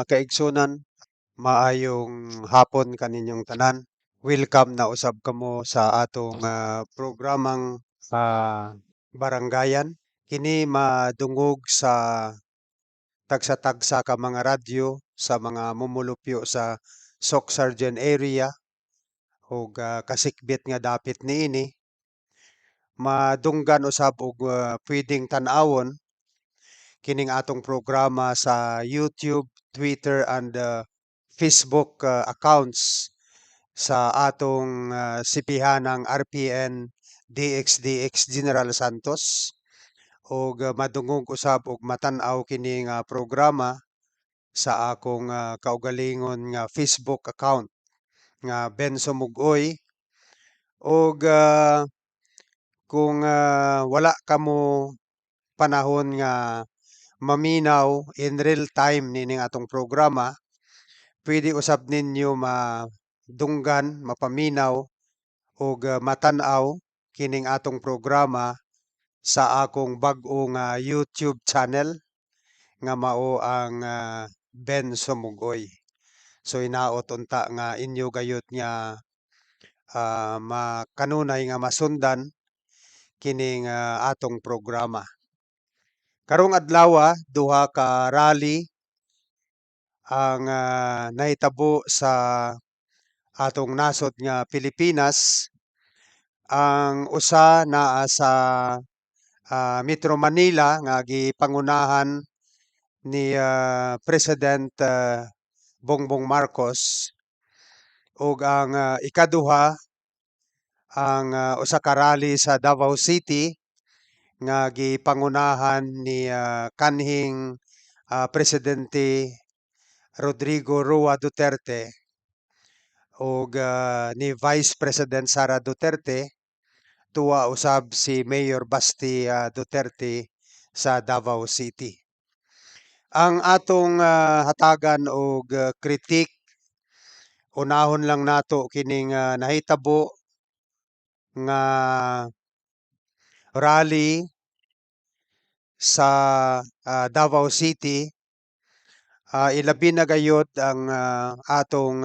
kaigsunan, maayong hapon kaninyong tanan. Welcome na usab kamo sa atong programang Baranggayan. Kini madungog sa tagsa-tagsa ka mga radyo sa mga mumulupyo sa Soc-Sargen area ug kasikbit nga dapit niini. Madunggan usab og pwedeng tan-awon kining atong programa sa YouTube, Twitter and Facebook accounts sa atong sipihanang RPN DXDX General Santos ug madungog usab og matan-aw kini nga programa sa akong kaugalingon nga Facebook account nga Benzo Mugoy ug kung wala kamo panahon nga maminaw in real time nining atong programa, pwede usab ninyo madunggan, mapaminaw ug matan-aw kining atong programa sa akong bag-o nga YouTube channel nga mao ang Ben Sumugoy. So hinaot unta nga inyo gayud nga makanunay nga masundan kining atong programa. Karong adlaw duha ka rally ang nahitabo sa atong nasod nga Pilipinas. Ang usa naa sa Metro Manila nga gipangunahan ni President Bongbong Marcos ug ang ikaduha ang usa ka rally sa Davao City nga gipangunahan ni kanhing Presidente Rodrigo Roa Duterte ug ni Vice President Sara Duterte, tuwa usab si Mayor Basti Duterte sa Davao City. Ang atong hatagan og kritik, unahon lang nato kining nahitabo nga rally sa Davao City. Ilabi na gayud ang atong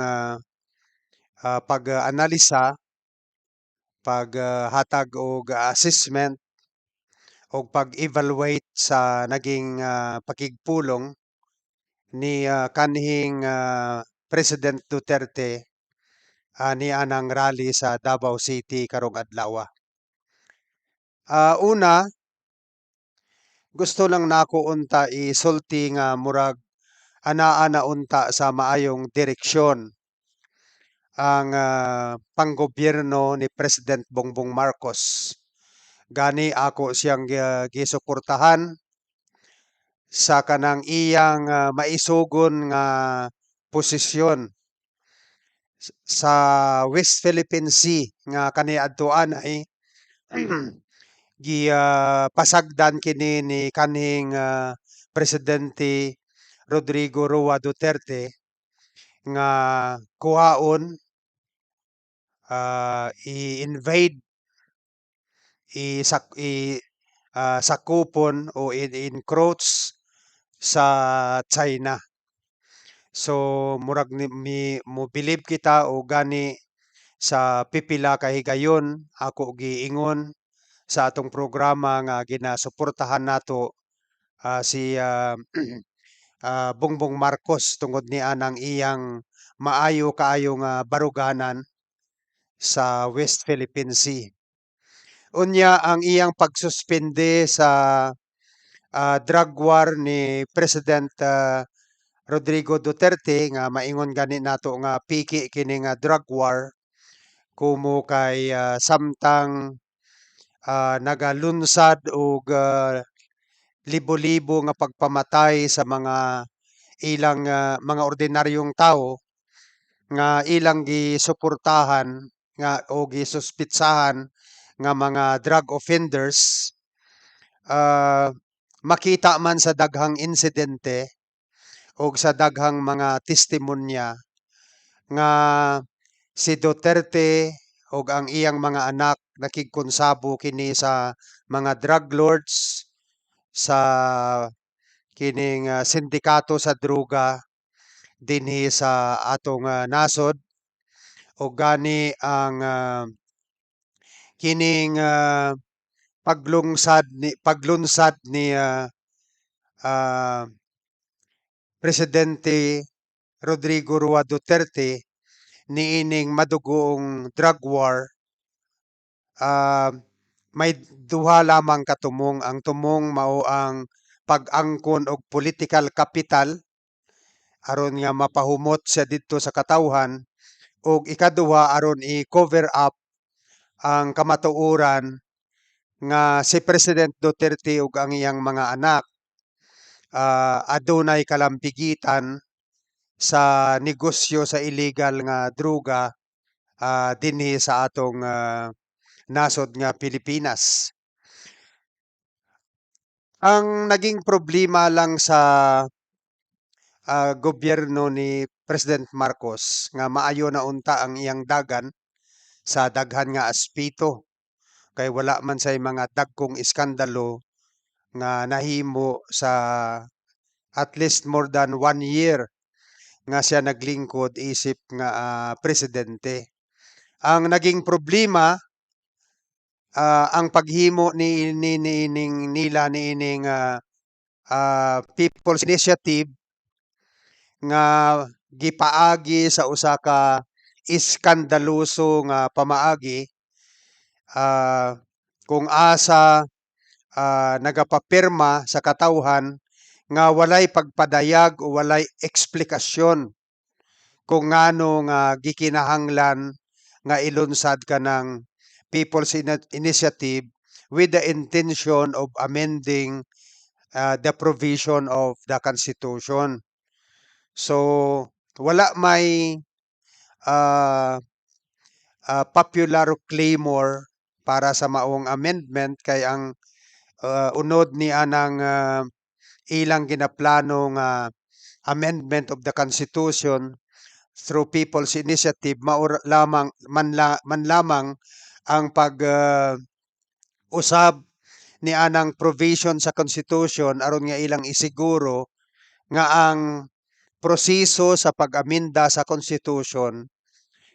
pag-analisa, paghatag og assessment o pag-evaluate sa naging pakigpulong ni kanhing President Duterte ni anang rally sa Davao City karong adlaw. Una, gusto lang nako unta isulti nga murag anaa na unta sa maayong direksyon ang panggobyerno ni President Bongbong Marcos. Gani ako siyang gisuportahan sa kanang iyang maisugon nga posisyon sa West Philippine Sea nga kaniadtoan ay pasagdan kini ni kanhing Presidente Rodrigo Roa Duterte nga kuhaon, i-invade, sakupon o encroach sa China. So murag mo believe kita o gani sa pipila ka higayon ako giingon sa atong programa nga ginasuportahan nato si Bongbong Marcos tungod ni anang iyang maayo kaayo nga baruganan sa West Philippine Sea. Unya ang iyang pagsuspende sa drug war ni President Rodrigo Duterte nga maingon gani nato nga piki kini nga drug war kumo kay samtang nagalunsad og libo-libo nga pagpamatay sa mga ilang mga ordinaryong tao nga ilang gisuportahan nga o gisuspitsahan nga mga drug offenders, makita man sa daghang insidente o sa daghang mga testimonya nga si Duterte o ang iyang mga anak nakigkonsabo kini sa mga drug lords, sa kining sindikato sa droga dinhi sa atong nasod o gani ang kining paglunsad ni ah, Presidente Rodrigo Roa Duterte niining madugoong drug war. ah, may duha lamang katumong. Ang tumong mao ang pag-angkon og political capital aron nga mapahumot siya didto sa katawhan, ug ikaduha aron i-cover up ang kamatuoran nga si President Duterte ug ang iyang mga anak adunay kalampigitan sa negosyo sa illegal nga droga dinhi sa atong nasod nga Pilipinas. Ang naging problema lang sa gobyerno ni President Marcos nga maayo na unta ang iyang dagan sa daghan nga aspeto, kay wala man say mga dagkong iskandalo nga nahimo sa at least more than 1 year nga siya naglingkod isip nga presidente. Ang naging problema ang paghimo niining nila niining People's Initiative nga gipaagi sa usa ka iskandaloso nga pamaagi kung asa nagapapirma sa katawhan nga walay pagpadayag o walay eksplikasyon kung ngano nga gikinahanglan nga ilunsad ka ng People's Initiative with the intention of amending the provision of the Constitution. So, wala may popular clamor para sa maong amendment, kay ang unod ni anang ilang ginaplano nga amendment of the Constitution through People's Initiative mao lamang man lamang ang pag usab ni anang provision sa Constitution aron nga ilang isiguro nga ang proseso sa pag-aminda sa Constitution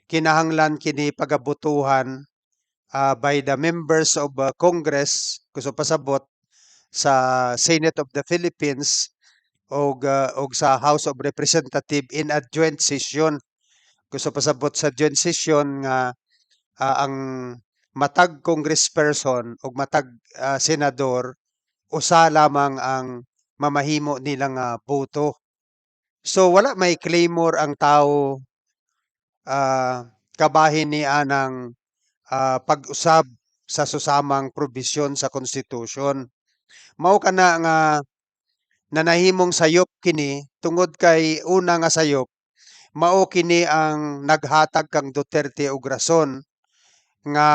kinahanglan kini pagabutuhan by the members of Congress kuso pasabot sa Senate of the Philippines og sa House of Representative in a joint session. Kuso pasabot sa joint session nga ang matag congressperson ug matag senador usa lamang ang mamahimo nilang boto. So wala may claimor ang tao kabahin ni anang pag-usab sa susamang probisyon sa Constitution. Mao kana nga nanahimong sayop kini tungod kay una nga sayop mao kini ang naghatag kang Duterte og rason nga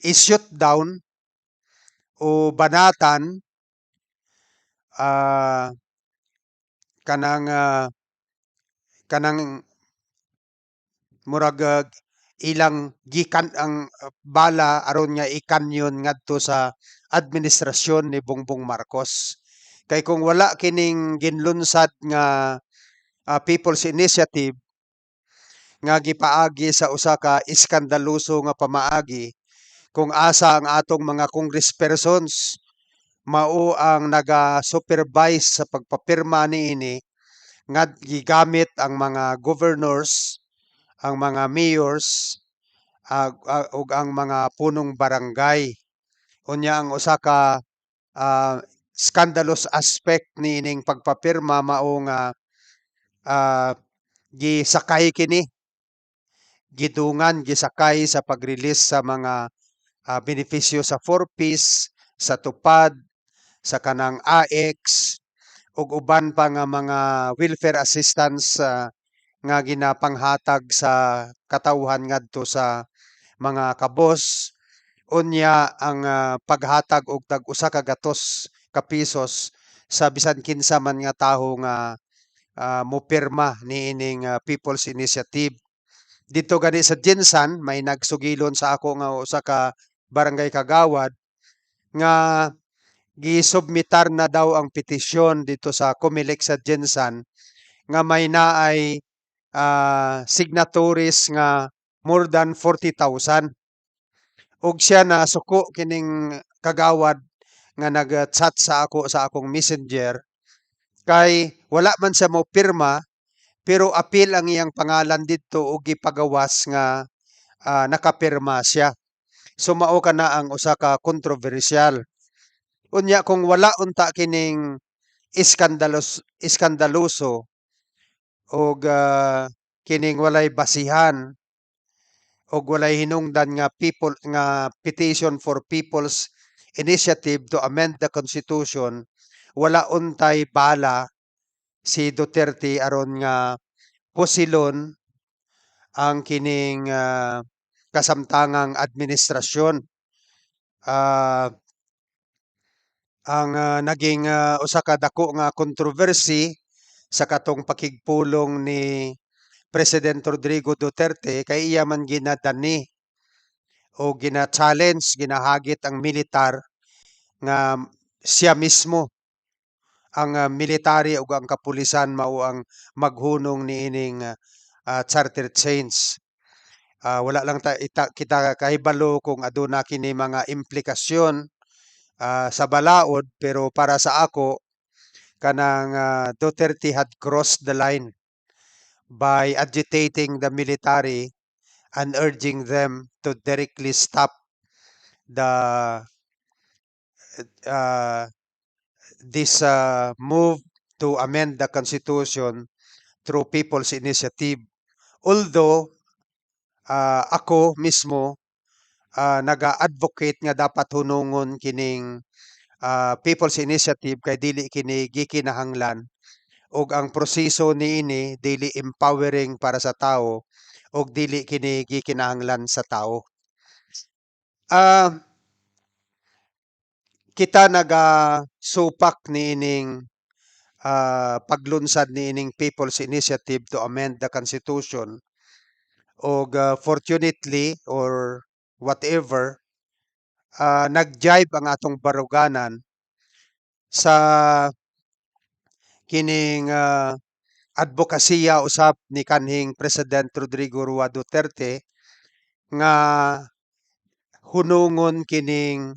i-shoot down o banatan kanang murag ilang gikan ang bala aron nga ikanyon ngadto sa administrasyon ni Bongbong Marcos. Kay kung wala kining ginlunsad nga People's Initiative nga gipaagi sa usa ka iskandaloso nga pamaagi, kung asa ang atong mga congresspersons mao ang naga-supervise sa pagpapirma niini nga gigamit ang mga governors, ang mga mayors ug ang mga punong barangay. Unya ang usa ka scandalous aspect niining pagpapirma mao nga gisakay kini, gidungan gisakay sa pag-release sa mga benepisyo sa 4Ps, sa tupad, sa kanang AX ug uban pa nga mga welfare assistance nga ginapanghatag sa katawhan ngadto sa mga kabos. Unya ang paghatag og tag usa ka gatos ka pisos sa bisan kinsa man nga tawo nga mopirma niining People's Initiative. Dito gani sa Jinsan may nagsugilon sa ako nga usa ka barangay kagawad nga Gisubmitar na daw ang petisyon dito sa COMELEC sa Jensan nga may naay signatories nga more than 40,000. Ug siya na suko kining kagawad nga nag-chat sa ako sa akong messenger kay wala man siya mo pirma pero apil ang iyang pangalan didto ug gipagawas nga nakapirma siya. So mao kana ang usa ka kontrobersyal. Unya kung wala unta kining iskandaloso og kining walay basihan og walay hinungdan nga people nga petition for people's initiative to amend the constitution, wala untay bala si Duterte aron nga posilon ang kining kasamtangang administrasyon. Ang naging usa ka dako nga kontrobersy sa katong pakigpulong ni President Rodrigo Duterte kay iya man ginadani o gina-challenge, ginahagit ang militar nga siya mismo ang military ug ang kapulisan mao ang maghunong niining charter change. Wala lang kita kahibalo kung aduna kini mga implikasyon sa balaod pero para sa ako kanang Duterte had crossed the line by agitating the military and urging them to directly stop the this move to amend the constitution through people's initiative. Although ako mismo naga-advocate nga dapat hunungon kining people's initiative kay dili kini gikinahanglan ug ang proseso niini dili empowering para sa tao ug dili kini gikinahanglan sa tao. Kita supak niining paglunsad niining people's initiative to amend the constitution og fortunately or whatever nag-jibe ang atong baruganan sa kining advokasya usab ni kanhing President Rodrigo Roa Duterte nga hunungon kining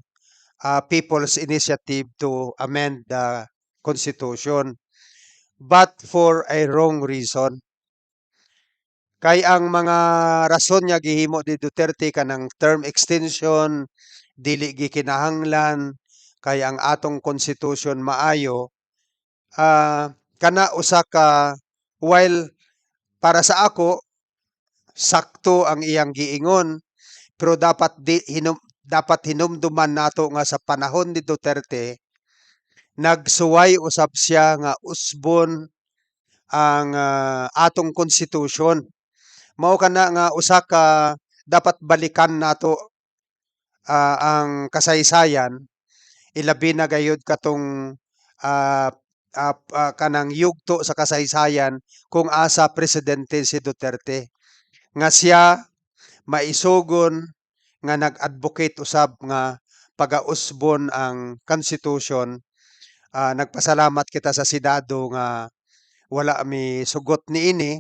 people's initiative to amend the constitution but for a wrong reason. Kay ang mga rason niya gihimo ni Duterte kanang term extension dili gikinahanglan kay ang atong constitution maayo kana usa ka while para sa ako sakto ang iyang giingon pero dapat hinumduman nato nga sa panahon ni Duterte nagsuway usab siya nga usbon ang atong constitution. Mao kana nga usa ka dapat balikan nato ang kasaysayan ilabi na gayud katong kanang yugto sa kasaysayan kung asa presidente si Duterte nga siya maisugon nga nag-advocate usab nga pagausbon ang constitution. Nagpasalamat kita sa Senado nga wala mi sugot niini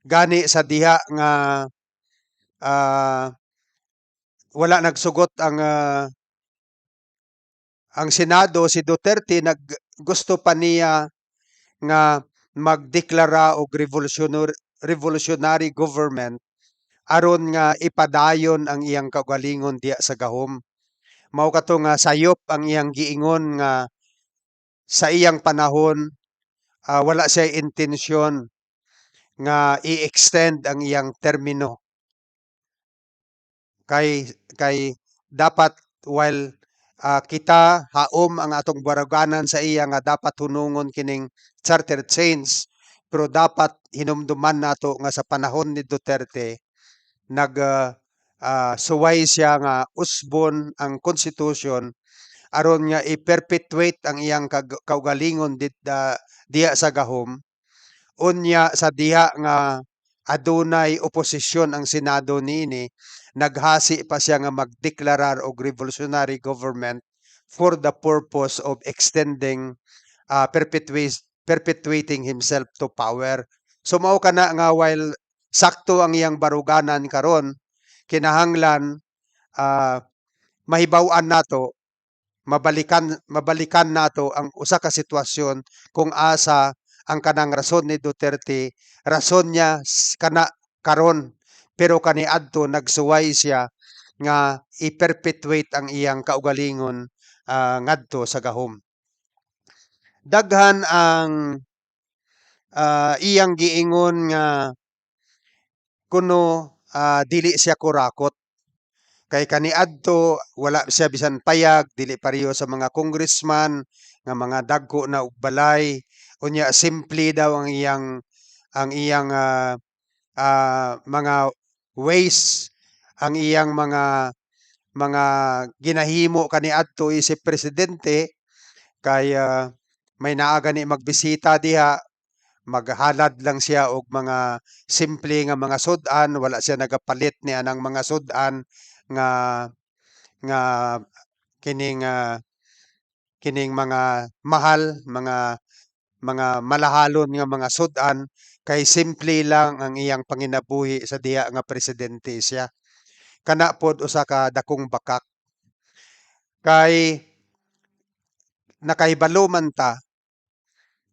gani sa diha nga wala nagsugot ang Senado si Duterte gusto pa niya nga magdeklara og revolutionary government aron nga ipadayon ang iyang kaugalingon diya sa gahom. Mao kato nga sayop ang iyang giingon nga sa iyang panahon wala siya intensyon nga i-extend ang iyang termino kay dapat while kita haom ang atong baruganan sa iya nga dapat hunungon kining charter change pero dapat hinumduman nato nga sa panahon ni Duterte suway siya nga usbon ang constitution aron nga i-perpetuate ang iyang kaugalingon diya sa gahom unya sa diha nga adunay oposisyon ang Senado niini naghasi pa siya nga magdeklarar og revolutionary government for the purpose of extending perpetuating himself to power. So mao kana nga while sakto ang iyang baruganan karon, kinahanglan mahibaw-an nato, mabalikan nato ang usa ka sitwasyon kung asa ang kanang rason ni Duterte, rason niya kana karon, pero kaniadto nagsuway siya nga i-perpetuate ang iyang kaugalingon ngadto sa gahom. Daghan ang iyang giingon nga kuno dili siya kurakot. Kay kaniadto wala siya bisan payag, dili pareho sa mga congressman nga mga dagko na og balay. Unya simple daw ang iyang mga ways, ang iyang mga ginahimo kaniadto isip presidente kay may naa gani magbisita diha, maghalad lang siya og mga simple nga mga sud-an, wala siya nagapalit ni anang mga sud-an nga nga kining kining mga mahal, mga malahalon nga mga sud-an, kay simple lang ang iyang panginabuhi sa diha nga presidente siya. Kana pod usa ka dakong bakak. Kay nakahibalo man ta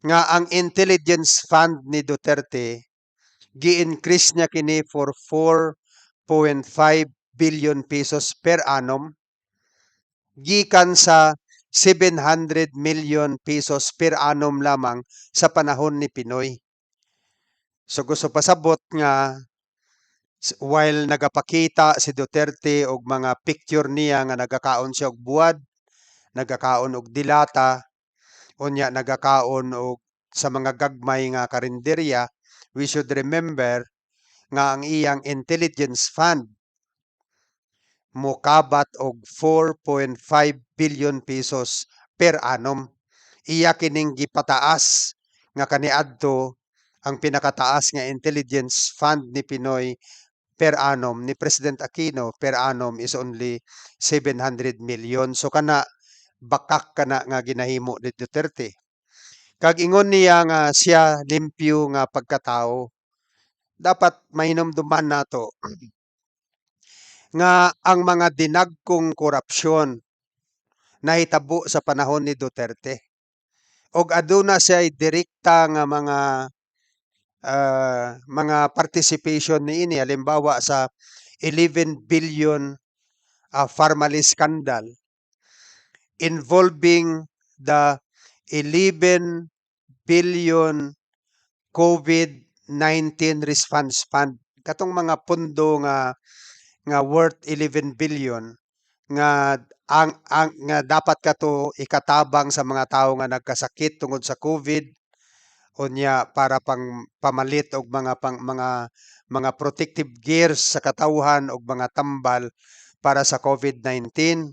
nga ang intelligence fund ni Duterte gi-increase niya kini for 4.5 billion pesos per annum gikan sa 700 million pesos per annum lamang sa panahon ni Pinoy. So gusto pasabot nga while nagapakita si Duterte og mga picture niya nga nagakaon siya og buwad, nagakaon og dilata, unya nagakaon og sa mga gagmay nga karinderya, we should remember nga ang iyang intelligence fund mokabat og 4.5 billion pesos per annum. Iya kining gipataas nga kaniadto ang pinakataas nga intelligence fund ni Pinoy per annum ni President Aquino per annum is only 700 million. So kana bakak kana nga ginahimo ni Duterte. Kag ingon niya nga siya limpyo nga pagkatao. Dapat mahinumduman nato nga ang mga dinagkong korupsyon nahitabo sa panahon ni Duterte. Og aduna siya direkta nga mga participation niini, halimbawa sa 11 billion Pharmaly scandal involving the 11 billion COVID-19 response fund. Katong mga pundo nga worth 11 billion nga nga dapat kato ikatabang sa mga tawo nga nagkasakit tungod sa COVID, unya para pang pamalit og mga protective gears sa katawhan og mga tambal para sa COVID-19.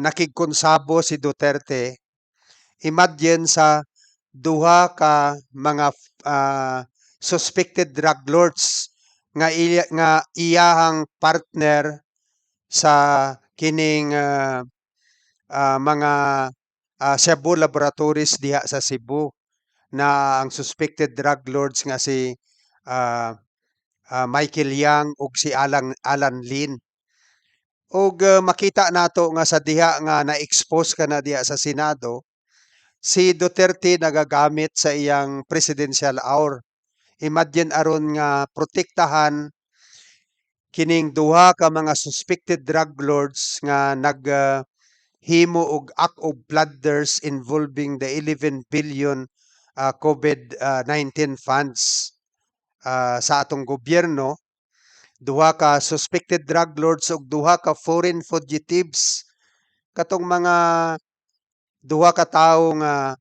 Nakigkonsabo si Duterte. Imagine sa duha ka mga suspected drug lords nga iyahang partner sa kining mga Cebu laboratories diha sa Cebu, na ang suspected drug lords nga si Michael Yang ug si Alan Lin. Og makita nato nga sa diha nga na-expose kana diha sa Senado, si Duterte nagagamit sa iyang presidential hour. Imagine aron nga protektahan kining duha ka mga suspected drug lords nga himo og act of blunders involving the 11 billion COVID-19 funds sa atong gobyerno. Duha ka suspected drug lords ug duha ka foreign fugitives, katong mga duha ka tawo nga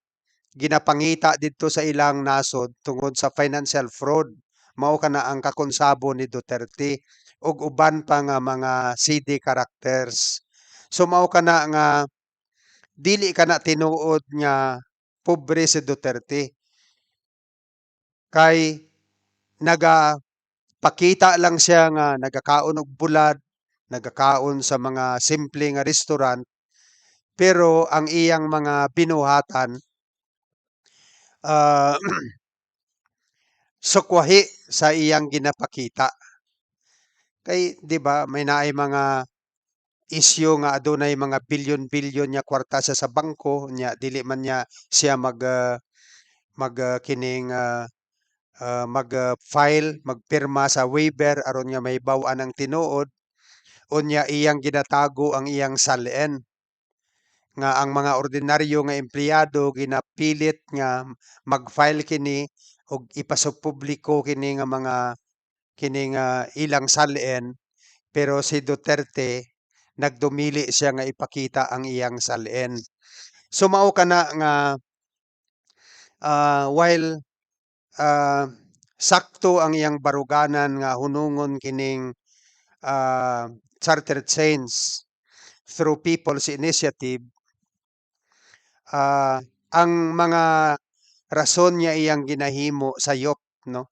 ginapangita didto sa ilang nasod tungod sa financial fraud. Mao kana ang kakonsabo ni Duterte ug uban pa nga mga CD characters. So mao kana nga dili kana tinuod nga pobre si Duterte, kay pakita lang siya nga nagakaon og bulad, nagakaon sa mga simple nga restaurant, pero ang iyang mga binuhatan, ah, sukwahi sa iyang ginapakita. Kay 'di ba may naay mga isyu nga adunay mga bilyon-bilyon nga kwarta sa bangko nya dili man niya siya kining, file, magpirma sa waiver aron nga mahibaw-an ang tinuod, unya iyang ginatago ang iyang salin nga ang mga ordinaryo nga empleyado ginapilit nga mag-file kini ug ipasupubliko kini nga mga kini nga ilang salin, pero si Duterte nagdumili siya nga ipakita ang iyang salin. So mao kana nga, while, ah, sakto ang iyang baruganan nga hunungon kining, ah, charter change through people's initiative, ah, ang mga rason niya iyang ginahimo sayop 'no.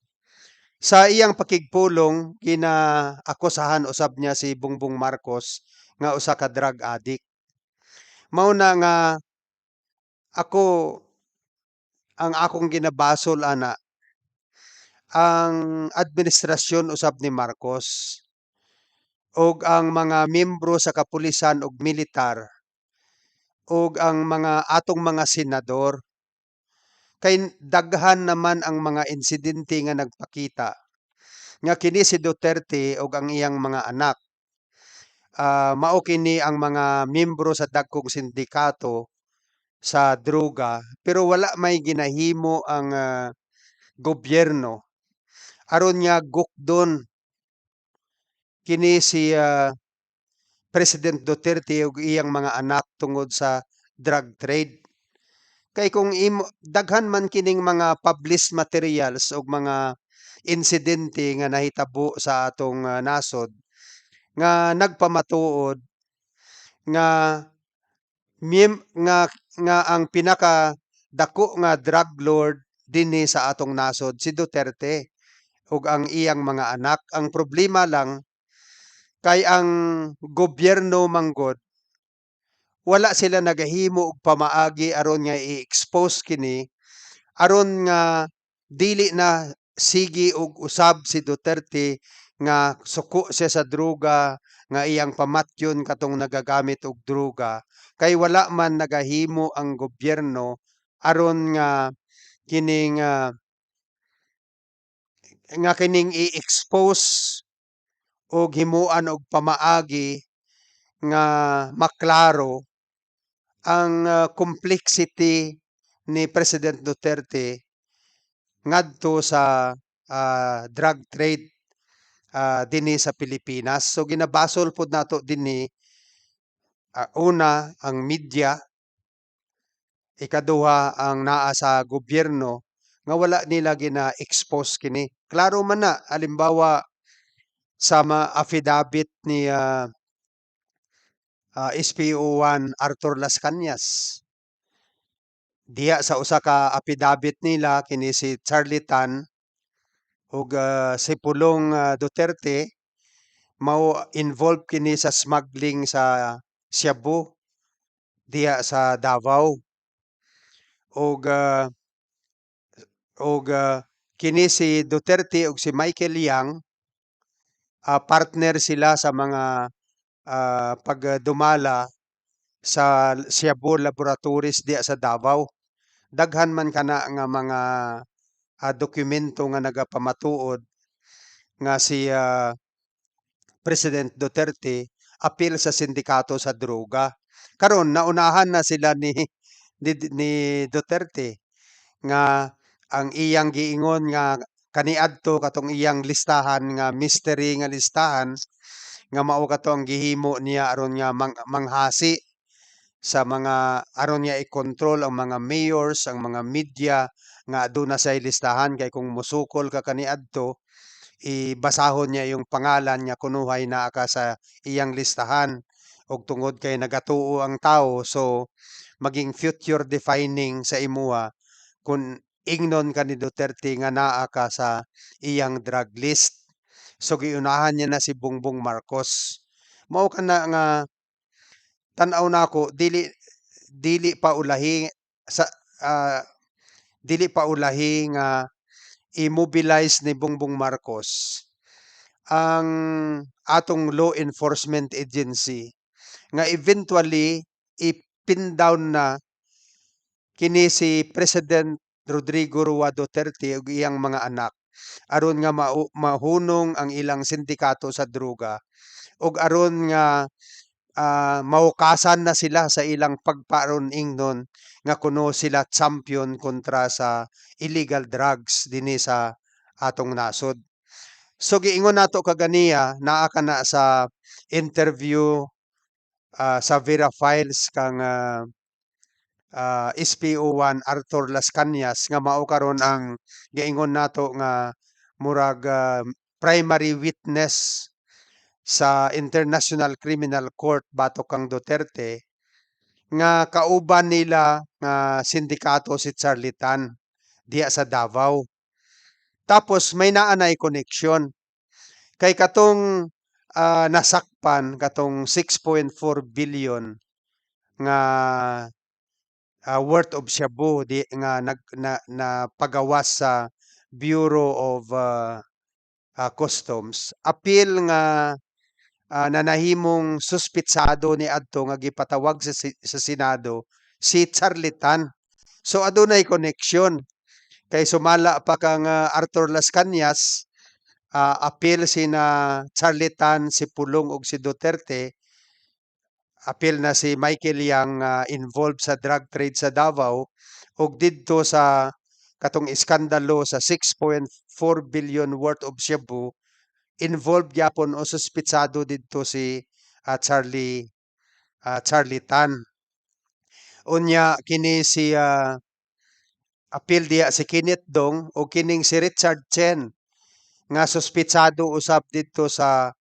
Sa iyang pakigpulong ginaakusahan usab niya si Bongbong Marcos nga usa ka drug addict. Mao na nga ako ang akong ginabasol ana, ang administrasyon usab ni Marcos ug ang mga miyembro sa kapulisan ug militar ug ang mga atong mga senador kay daghan naman ang mga insidente nga nagpakita nga kini si Duterte ug ang iyang mga anak, mao kini ang mga miyembro sa dagkong sindikato sa droga pero wala may ginahimo ang, gobyerno aron nga gukdon kini si, President Duterte ug iyang mga anak tungod sa drug trade. Kay kung daghan man kining mga published materials ug mga insidente nga nahitabo sa atong, nasod nga nagpamatuod nga nga ang pinakadako nga drug lord dinhi sa atong nasod si Duterte ug ang iyang mga anak. Ang problema lang kay ang gobyerno manggod wala sila nagahimo og pamaagi aron nga i-expose kini aron nga dili na sige og usab si Duterte nga suko siya sa droga nga iyang pamatyon katong nagagamit og droga kay wala man nagahimo ang gobyerno aron nga kining kining i-expose og himuan og pamaagi nga maklaro ang, complexity ni President Duterte ngadto sa, drug trade, dinhi sa Pilipinas. So ginabasol pud nato dinhi, una ang media, ikaduha ang naa sa gobyerno nga wala nila gina-expose kini. Klaro man na halimbawa sa affidavit ni, SPO1 Arthur Las Cañas. Diya sa usa ka affidavit nila kini si Charlie Tan ug, si Pulong, Duterte mao involved kini sa smuggling sa shabu diya sa Davao ug, kini si Duterte ug si Michael Yang, partner sila sa mga, pagdumala sa Shabu Laboratories diya sa Davao. Daghan man kana nga mga, dokumento nga nagapamatuod nga si, President Duterte apil sa sindikato sa droga. Karon naunahan na sila ni ni Duterte nga ang iyang giingon nga kaniadto katong iyang listahan nga mystery nga listahan nga mao kato ang gihimo niya aron nga manghasi sa mga aron niya i-control ang mga mayors, ang mga media nga aduna say listahan kay kung musukol ka kaniadto basahon niya yung pangalan niya kunuhay naa ka sa iyang listahan ug tungod kay nagatuo ang tawo so maging future defining sa imuha kung ingnon ka ni Duterte nga naa ka sa iyang drug list. So giunahan niya na si Bongbong Marcos. Mao kana nga tan-aw nako dili dili pa ulahi sa ah, dili pa ulahi nga i-mobilize ni Bongbong Marcos ang atong law enforcement agency nga eventually ipin down na kini si President Rodrigo Roa Duterte ug iyang mga anak aron nga mahunong ang ilang sindikato sa droga ug aron nga mahukasan na sila sa ilang pagparon ingnon nga kuno sila champion kontra sa illegal drugs dinhi sa atong nasod. So giingon nato kaganiya naa kana sa interview sa Vera Files kang SPO1 Arthur Las Cañas nga mao karon ang giingon nato nga murag primary witness sa International Criminal Court batok kang Duterte nga kauban nila nga sindikato si Charlie Tan diya sa Davao. Tapos may naa nay koneksyon kay katong nasakpan katong 6.4 billion nga worth of shabu di nga napagawas sa Bureau of Customs apil nga nanahimong suspitsado ni adto nga gipatawag sa Senado si Charlie Tan. So adunay koneksyon kay sumala pa kang Arthur Las Cañas apil sina Charlie Tan, si Pulong ug si Duterte apil na si Michael Yang involved sa drug trade sa Davao ug didto sa katong iskandalo sa 6.4 billion worth of shabu involved gyapon o suspitsado didto si Charlie Tan. Unya kini si apil diya si Kenneth Dong o kining si Richard Chen nga suspitsado usab didto sa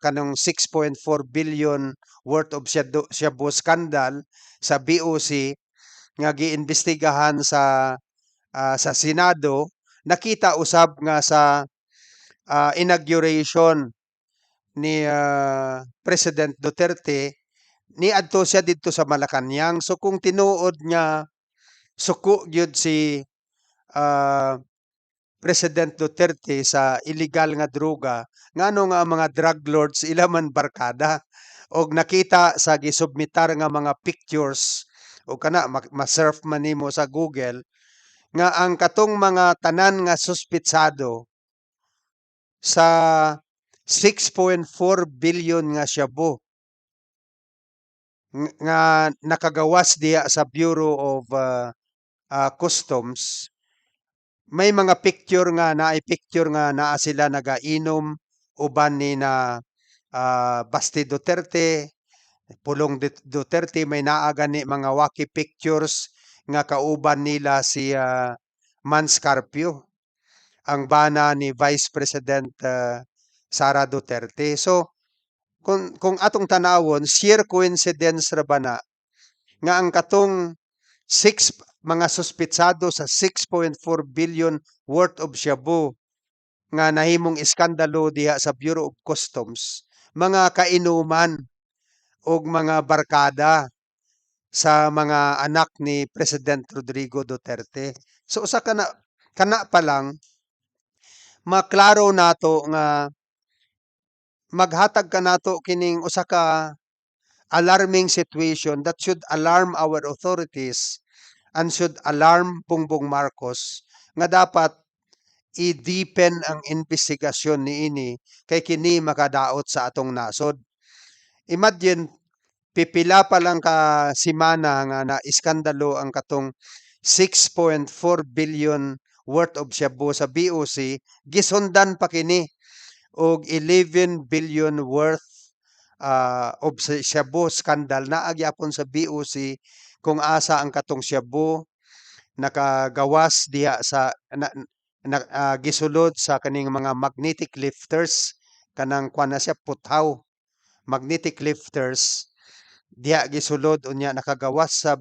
kanong 6.4 billion worth of shabu scandal sa BOC nga giimbestigahan sa Senado. Nakita usab nga sa inauguration ni President Duterte niadto siya didto sa Malacañang. So kung tinuod nga suko gyud si ah, President Duterte sa illegal nga droga ngano nga ang mga drug lords ila man barkada og nakita sa gisubmitar nga mga pictures o kana ma-surf man nimo sa Google nga ang katong mga tanan nga suspitsado sa 6.4 billion nga shabu nga nakagawas diya sa Bureau of Customs may mga picture nga naay picture nga naa sila nagainom uban ni na Basti Duterte, Pulong Duterte may naa gani mga waki pictures nga kauban nila si Mans Carpio ang bana ni Vice President Sara Duterte. So kung atong tanawon sheer coincidence ra ba na nga ang katong mga suspitsado sa 6.4 billion worth of shabu nga nahimong iskandalo diha sa Bureau of Customs, mga kainuman o mga barkada sa mga anak ni President Rodrigo Duterte. So usa kana pa lang maklaro nato nga maghatag ka nato kining usa ka alarming situation that should alarm our authorities and should alarm Bongbong Marcos nga dapat i-deepen ang investigasyon niini kay kini makadaot sa atong nasod. Imagine pipila pa lang ka semana nga na iskandalo ang katong 6.4 billion worth of shabu sa BOC gisundan pa kini og 11 billion worth of shabu scandal na agyapon sa BOC kung asa ang katong shabu nakagawas diha sa gisulod sa kaning mga magnetic lifters kanang kuan na siya puthaw magnetic lifters diha gisulod unya nakagawas sa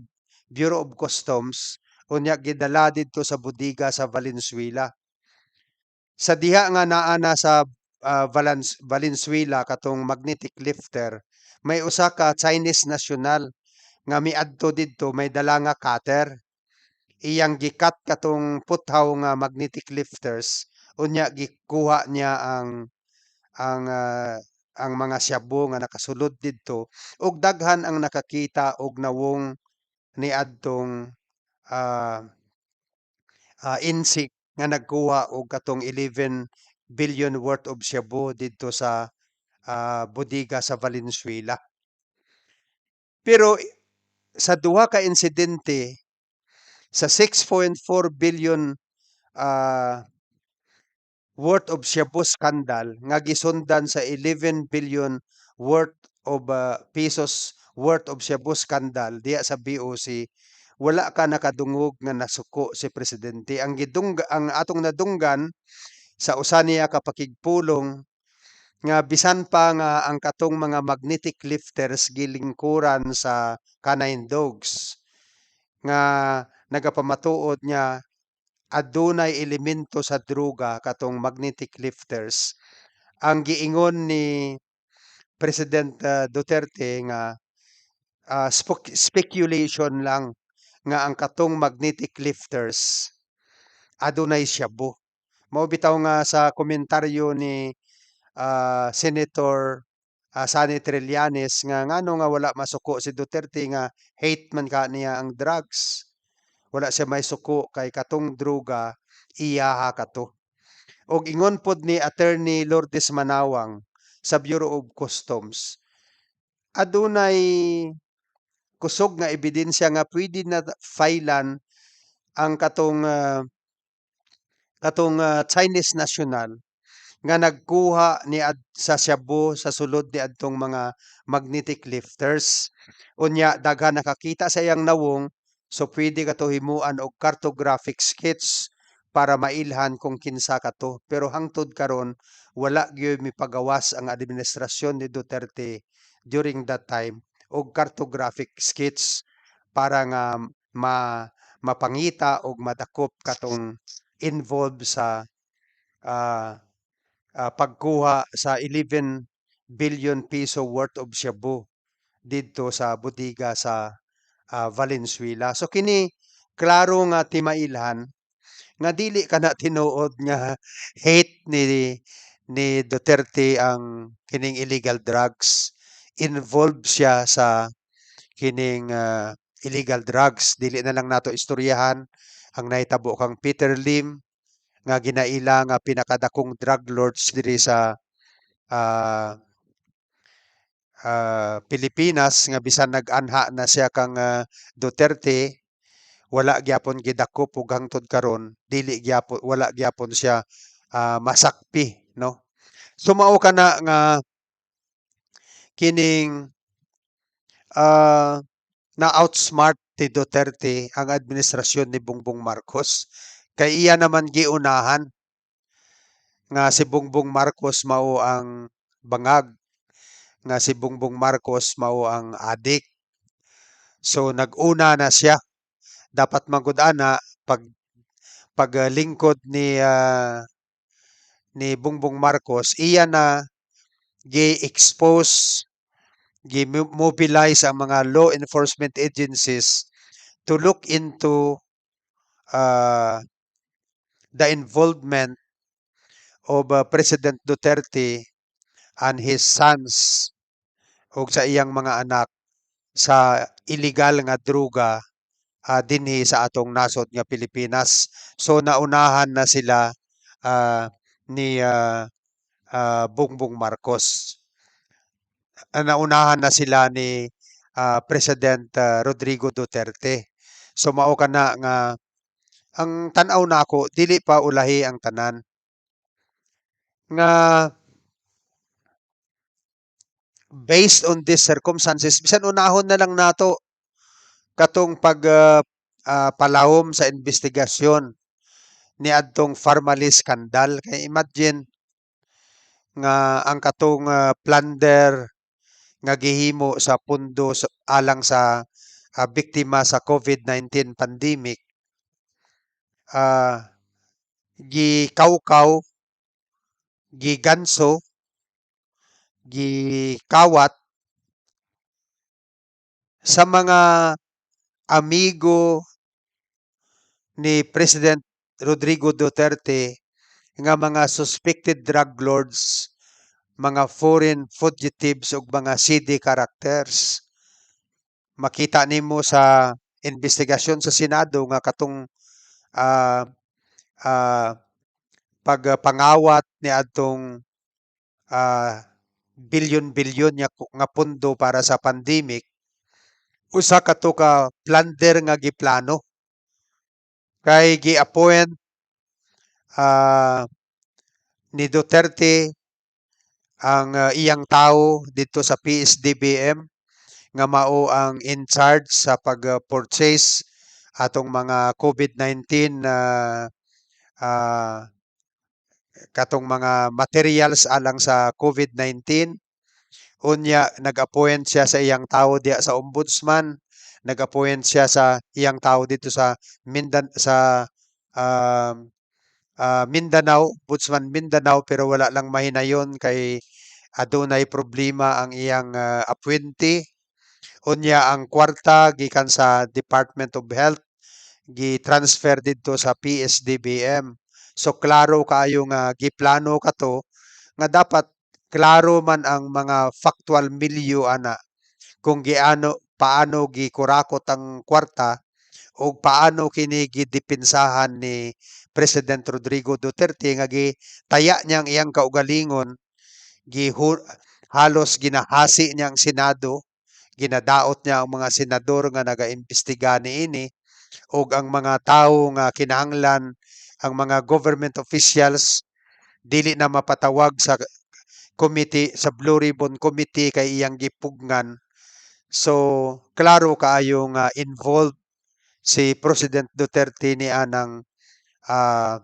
Bureau of Customs unya gidala didto sa bodega sa Valenzuela. Sa diha nga naa na sa Valenzuela katong magnetic lifter may usa ka Chinese national nga miadto didto may dala nga cutter. Iyang gikat katong puthaw nga magnetic lifters unya gikuha niya ang, ang mga shabu nga nakasulod didto ug daghan ang nakakita og nawong niadtong, ah, insik nga nagkuha og katong 11 billion worth of shabu didto sa, bodega sa Valenzuela. Pero sa duha ka insidente sa 6.4 billion ah, worth of shabu scandal nga gisundan sa 11 billion worth of pesos worth of shabu scandal diya sa BOC, wala ka nakadungog nga nasuko si presidente. Ang atong nadunggan sa usa niya ka pakigpulong nga bisan pa nga ang katong mga magnetic lifters gilingkuran sa canine dogs nga nagapamatuod niya adunay elemento sa droga katong magnetic lifters. Ang giingon ni President Duterte nga speculation lang nga ang katong magnetic lifters adunay shabu. Mao bitaw nga sa komentaryo ni Senator Sani Trillanes nga ngano nga wala masuko si Duterte nga hate man ka niya ang drugs. Wala siya may suko kay katong droga iyaha kato. Og ingon pod ni Attorney Lourdes Manawang sa Bureau of Customs, adunay kusog nga ebidensya nga pwede na filean ang katong Chinese national nga nagkuha sa Cebu sa sulod ni adtong mga magnetic lifters. Unya daghan nakakita sa iyang nawong so pwede kato himuan og cartographic sketch para mailhan kung kinsa kato. Pero hangtod karon wala gyud mipagawas ang administrasyon ni Duterte during that time og cartographic sketch para nga ma mapangita og madakop katong involved sa ah, pagkuha sa 11 billion peso worth of shabu didto sa bodega sa Valenzuela. So kini klaro nga timailhan nga dili kana tinuod nga hate ni Duterte ang kining illegal drugs. Involved siya sa kining illegal drugs. Dili na lang nato istoryahan ang nahitabo kang Peter Lim nga ginaila nga pinakadakong drug lords diri sa ah, Pilipinas nga bisan nag-anha na siya kang Duterte wala gyapon gidakop ug hangtod karon dili gyapon wala gyapon siya masakpi, no? Sumao kana nga kining ah, na outsmart ni Duterte ang administrasyon ni Bongbong Marcos kay iya naman giunahan nga si Bongbong Marcos mao ang bangag nga si Bongbong Marcos mao ang adik. So nag-una na siya. Dapat magud-ana paglingkod ni Bongbong Marcos iya na gi-expose gi-mobilize ang mga law enforcement agencies to look into uh, the involvement of President Duterte and his sons ug sa iyang mga anak sa illegal nga droga dinhi sa atong nasod nga Pilipinas. So naunahan na sila ni Bongbong Marcos. Naunahan na sila ni President Rodrigo Duterte. So mao kana nga ang tan-aw nako dili pa ulahi ang tanan nga based on these circumstances bisan unahon na lang nato katong palawom sa investigasyon ni adtong Pharmally scandal kay imagine nga ang katong plunder nga gihimo sa pundo alang sa biktima sa COVID-19 pandemic ah gikawkaw, giganso, gikawat sa mga amigo ni President Rodrigo Duterte nga mga suspected drug lords, mga foreign fugitives ug mga seedy characters. Makita nimo sa investigasyon sa Senado nga katong ah, ah, pagpangawat ni adtong ah, bilyon-bilyon nga pondo para sa pandemic, usa ka to ka plunder nga giplano kay gi-appoint ah, ni Duterte ang iyang tawo dito sa PSDBM nga mao ang in charge sa pag-purchase atong mga COVID-19 na ah, katong mga materials alang sa COVID-19. Unya nag-appoint siya sa iyang tawo diya sa ombudsman, nag-appoint siya sa iyang tawo dito sa um, Mindanao, Ombudsman Mindanao, pero wala lang mahinayon kay adunay problema ang iyang appointee. Unya ang kwarta gikan sa Department of Health gi-transfer didto sa PSDBM. So klaro kaayo nga giplano kato nga dapat klaro man ang mga factual milyo ana kung paano gikurakot ang kwarta o paano kini gidipinsahan ni President Rodrigo Duterte nga gitaya niyang iyang kaugalingon, gihu halos ginahasi niyang Senado, ginadaot niya ang mga senador nga nagaimbestiga niini ug ang mga tawo nga kinahanglan, ang mga government officials dili na mapatawag sa committee, sa Blue Ribbon Committee kay iyang gipugngan. So klaro kaayo nga involved si President Duterte ni anang ah,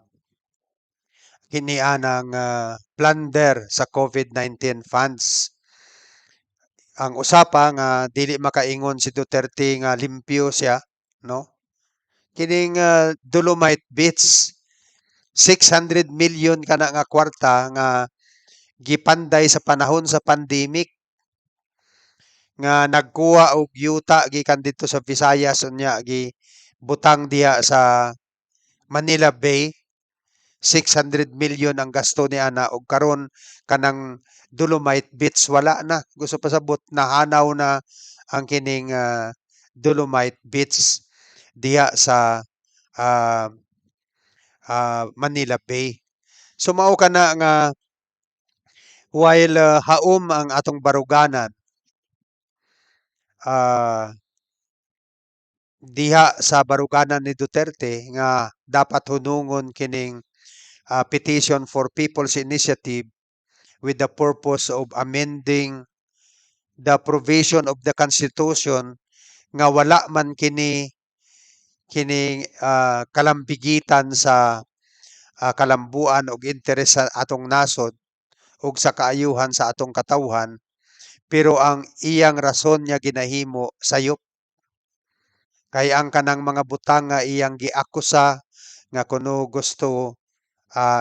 plunder sa COVID-19 funds. Ang usapa nga dili makaingon si Duterte nga limpyo siya, no? Kining Dolomite Beach, 600 million kana nga kwarta nga gipanday sa panahon sa pandemic nga nagkuha og yuta gikan dito sa Visayas unya gi butang diha sa Manila Bay. 600 million ang gasto ni ana og karon kanang Dolomite Beach wala na. Gusto pasabot nahanaw na ang kining Dolomite Beach diha sa ah, Manila Bay. So mao kana nga while haom ang atong baruganan ah, diha sa baruganan ni Duterte nga dapat hunungon kining petition for people's initiative with the purpose of amending the provision of the Constitution nga wala man kini kalambigitan sa kalambuan og interes sa atong nasod ug sa kaayuhan sa atong katawhan, pero ang iyang rason niya ginahimo sayop kay ang kanang mga butang nga iyang giakusa nga kuno gusto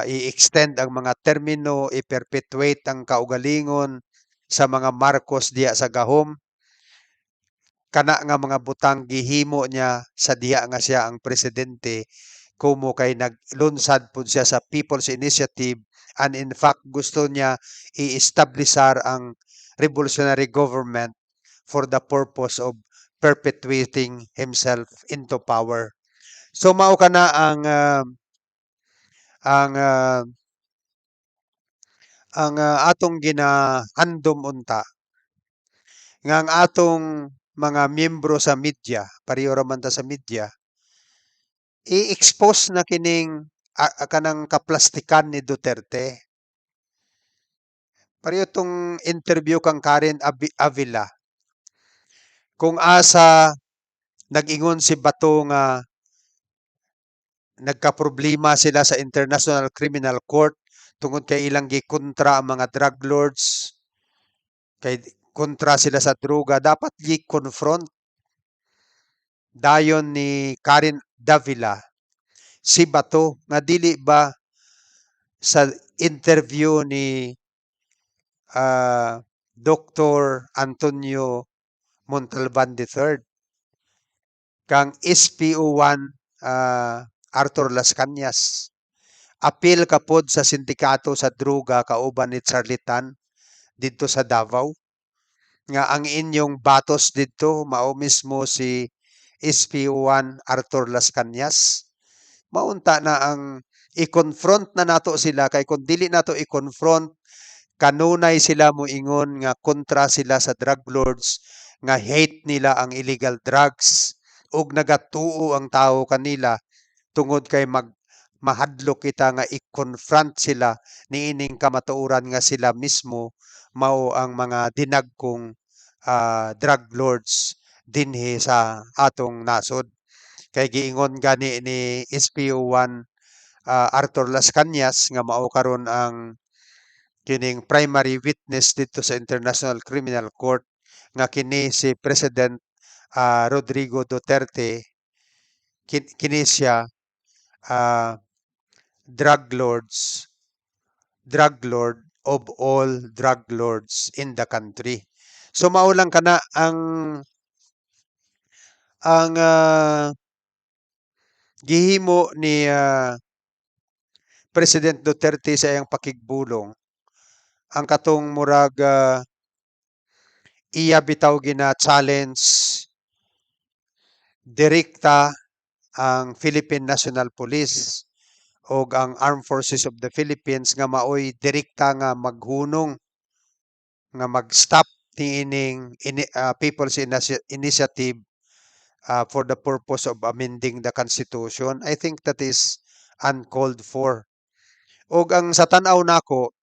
i-extend ang mga termino, i-perpetuate ang kaugalingon sa mga Marcos diya sa gahom, kana nga mga butang gihimo niya sa diya nga siya ang presidente kumo kay naglunsad pud siya sa People's Initiative and in fact gusto niya i-establishar ang revolutionary government for the purpose of perpetuating himself into power. So mao kana ang ah, atong ginahandom unta nga ang atong mga miyembro sa media, pareho ra man ta sa media, i-expose na kining kanang kaplastikan ni Duterte. Pareho tong interview kang Karen Avila. Kung asa nag-ingon si Bato nga nagkaproblema sila sa International Criminal Court tungod kay ilang gikontra ang mga drug lords, kay kontra sila sa droga, dapat gi-confront dayon ni Karen Davila si Bato nga dili ba sa interview ni Dr. Antonio Montalban III, kang SPO1 Arthur Las Cañas. Apil kapod sa sindikato sa droga kauban ni Charlitan didto sa Davao nga ang inyong batos didto mao mismo si SPO1 Arthur Las Cañas. Maunta na ang i-confront na nato sila kay kung dili nato i-confront kanunay sila moingon nga kontra sila sa drug lords, nga hate nila ang illegal drugs ug nagatuo ang tao kanila tungod kay mahadlok kita nga i-confront sila niining kamatuoran nga sila mismo mao ang mga dinagkong drug lords dinhi sa atong nasod. Kay giingon gani ni SPO1 Arthur Las Cañas nga mao karon ang kining primary witness dito sa International Criminal Court nga kini si President Rodrigo Duterte, kini siya ah, drug lord of all drug lords in the country. So mao lang kana ang gihimo ni President Duterte sa iyang pakigbulong. Ang katong murag iya bitaw gina-challenge direkta ang Philippine National Police o ang Armed Forces of the Philippines nga maoy direkta nga maghunong nga mag-stop niining People's Initiative for the purpose of amending the Constitution. I think that is uncalled for. Og ang sa tan-aw nako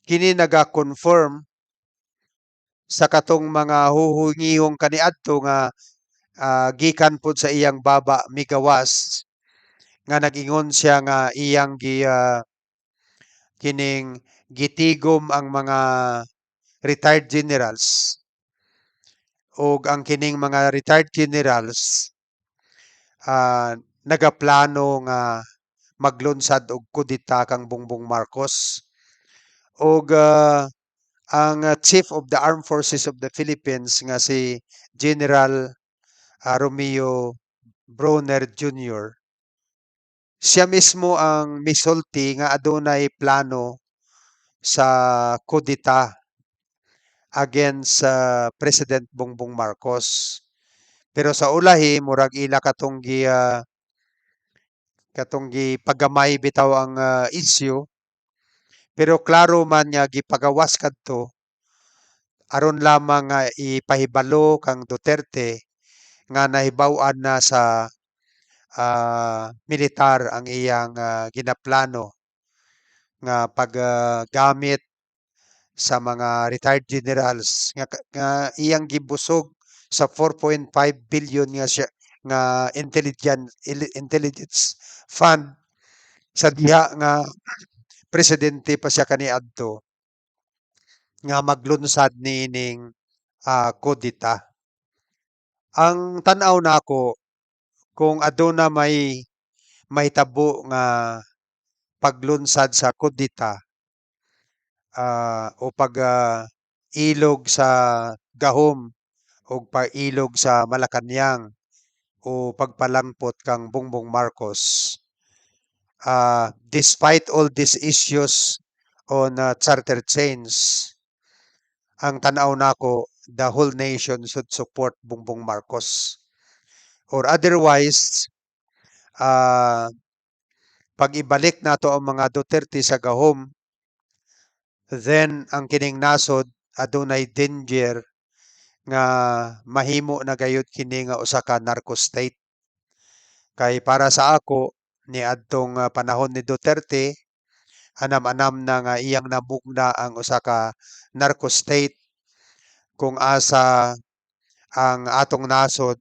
kini naga-confirm sa katong mga huhungihong kaniadto nga gikan pud sa iyang baba migawas nga nag-ingon siya nga iyang kining gitigom ang mga retired generals ug ang kining mga retired generals nagaplano nga maglunsad og kudita kang Bongbong Marcos ug ang Chief of the Armed Forces of the Philippines nga si General Romeo Bronner Jr. Siya mismo ang misulti nga adunay plano sa kudita against President Bongbong Marcos. Pero sa ulahi murag ila katong gipagamay bitaw ang issue, pero klaro man nga gipagawas kadto aron lamang nga ipahibalo kang Duterte nga nahibaw-an na sa militar ang iyang ginaplano nga paggamit sa mga retired generals nga iyang gibusog sa 4.5 billion nga siya nga intelligence fund sa diha nga presidente pa siya kaniadto nga maglunsad niining kudita. Ang tan-aw nako kung aduna may mahitabo nga paglunsad sa kudita o ilog sa gahom o pailog sa Malacañang o pagpalangpot kang Bongbong Marcos. Despite all these issues on charter change, ang tanaw nako the whole nation should support Bongbong Marcos. Or otherwise, pag ibalik nato ang mga Duterte sa gahom, then ang kining nasod adunay danger nga mahimo na gayud kini nga usa ka narco state. Kay para sa ako niadtong panahon ni Duterte anam-anam na nga iyang nabugna ang usa ka narco state kung asa ang atong nasod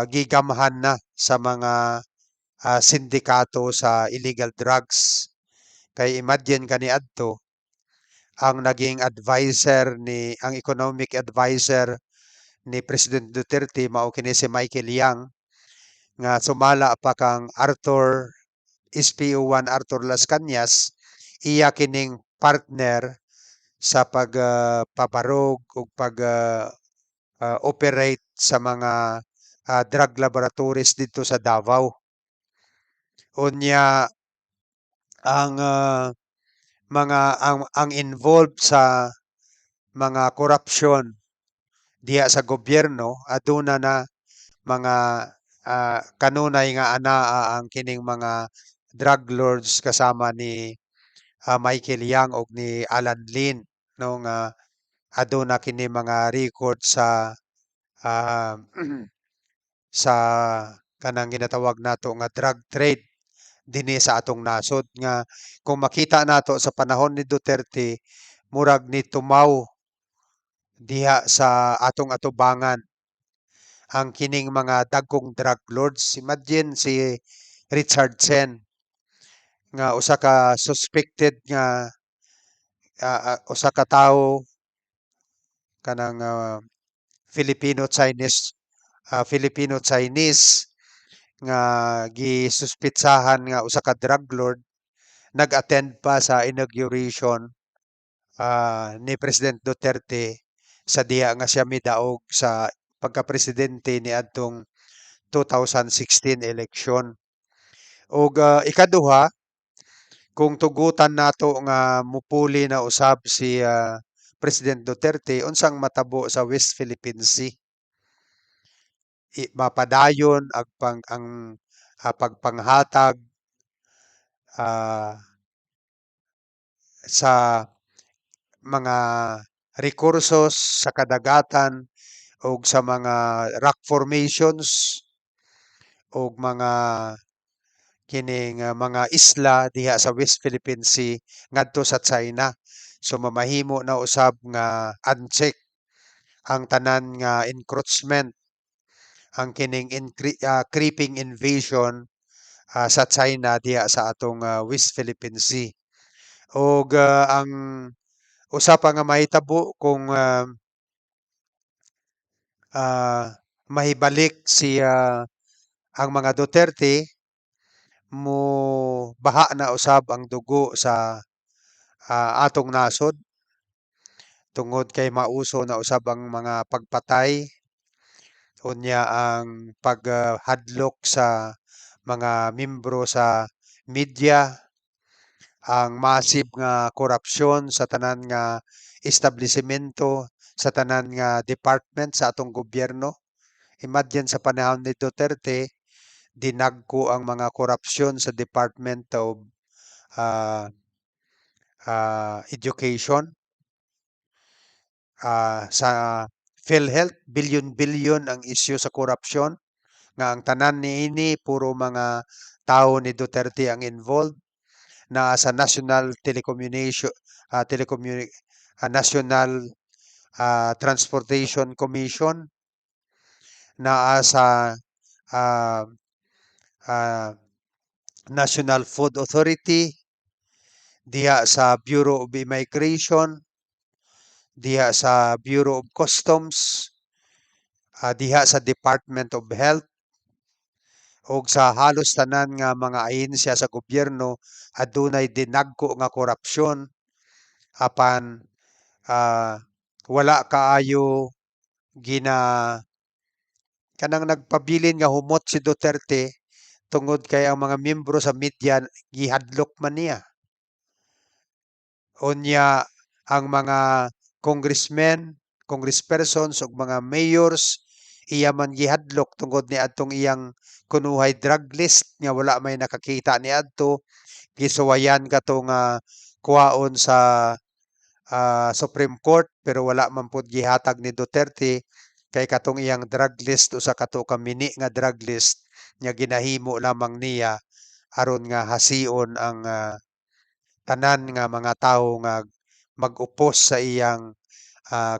gigamhan na sa mga sindikato sa illegal drugs. Kay imagine kaniadto ang naging advisor ang economic advisor ni President Duterte mao kini si Michael Yang nga sumala pa kang SPO1 Arthur Las Cañas, iya kining partner sa pabarog ug operate sa mga drug laboratories dito sa Davao. Unya ang ang involved sa mga korupsyon diha sa gobyerno aduna na mga kanunay nga anaa ang kining mga drug lords kasama ni Michael Yang ug ni Alan Lin no nga aduna kini mga record sa ah, sa kanang ginatawag nato nga drug trade dinhi sa atong nasod nga kung makita nato sa panahon ni Duterte murag ni tumaw diha sa atong atubangan ang kining mga dagkong drug lords. Imagine si Richardson nga usa ka suspected nga usa ka tawo kanang Filipino Chinese nga gisuspitsahan nga usa ka drug lord nag-attend pa sa inauguration ni President Duterte sa diha nga siya midaog sa pagka-presidente niadtong 2016 election. Ug ikaduha, kung tugutan nato nga mupuli na usab si President Duterte unsang matabo sa West Philippine Sea. Mapadayon ang pagpanghatag ah, sa mga rekursos sa kadagatan o sa mga rock formations o mga kining mga isla diha sa West Philippine Sea ngadto sa China. So mamahimo na usab nga uncheck ang tanan nga encroachment ang kining creeping invasion sa China diha sa atong West Philippine Sea. Og ang usa pa nga mahitabo kung mahibalik si ang mga Duterte mo baha na usab ang dugo sa atong nasod tungod kay mauso na usab ang mga pagpatay unya ang paghadlok sa mga membro sa media ang massive nga korupsyon sa tanan nga establisimento sa tanan nga department sa atong gobyerno. Imagine sa panahon ni Duterte, dinagko ang mga korupsyon sa Department of ah, Education, sa PhilHealth, bilyon-bilyon ang isyu sa korupsyon nga ang tanan niini puro mga tao ni Duterte ang involved na sa National Telecommunication National Transportation Commission naa sa ah, ah, National Food Authority diha sa Bureau of Immigration diha sa Bureau of Customs diha sa Department of Health ug sa halos tanan nga mga ahensya sa gobyerno adunay dinagko nga korupsyon apan ah, wala kaayo gina kanang nagpabilin nga humot si Duterte tungod kay ang mga miyembro sa media gihadlok man niya. Unya ang mga congressmen, congresspersons ug mga mayors iya man gihadlok tungod ni adtong iyang kunuhay drug list nga wala may nakakita niadto gisuwayan kato nga kuhaon sa Supreme Court pero wala man pud gihatag ni Duterte kay katong iyang drug list usa kato ka mini nga drug list nga ginahimo lamang niya aron nga hasiun ang tanan nga mga tawo nga mag-upos sa iyang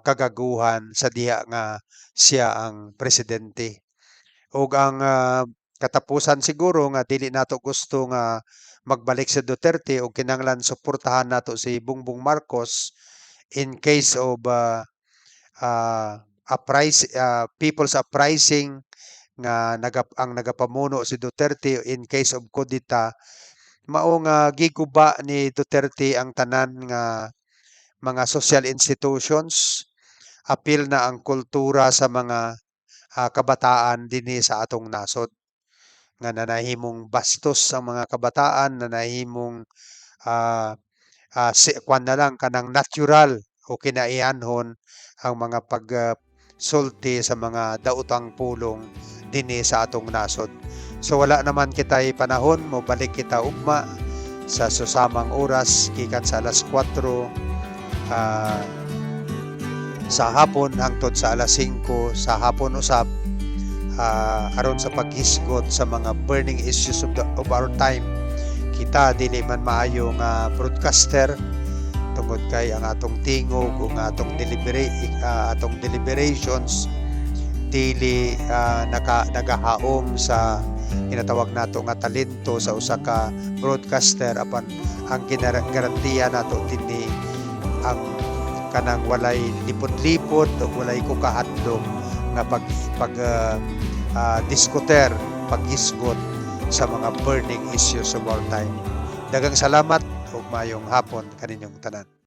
kagaguhan sa diha nga siya ang presidente. Ug ang katapusan siguro nga dili nato gusto nga magbalik si Duterte o kinahanglan suportahan nato si Bongbong Marcos in case of people's uprising nga ang nagapamuno si Duterte in case of kudita mao nga giguba ni Duterte ang tanan nga mga social institutions, apil na ang kultura sa mga kabataan dinhi sa atong nasod nga nanahimong bastos ang mga kabataan, nanahimong kuan na lang kanang natural o kinaiyanhon ang mga sulti sa mga daotang pulong dinhi sa atong nasod. So wala naman kitay panahon, mobalik kita ugma sa susamang oras gikan sa alas 4 sa hapon hangtod sa alas 5 sa hapon usab aron sa paghisgot sa mga burning issues of our time. Kita dili man maayo nga broadcaster tungod kay ang atong tingog ug atong deliberations dili nagahaom sa ginatawag nato nga talento sa usa ka broadcaster apan ang ginagarantiya nato dinhi ang kanang walay lipot-lipot o walay kukahandom nga diskuter, paghisgot sa mga burning issues of our time. Daghang salamat ug maayong hapon kaninyong tanan.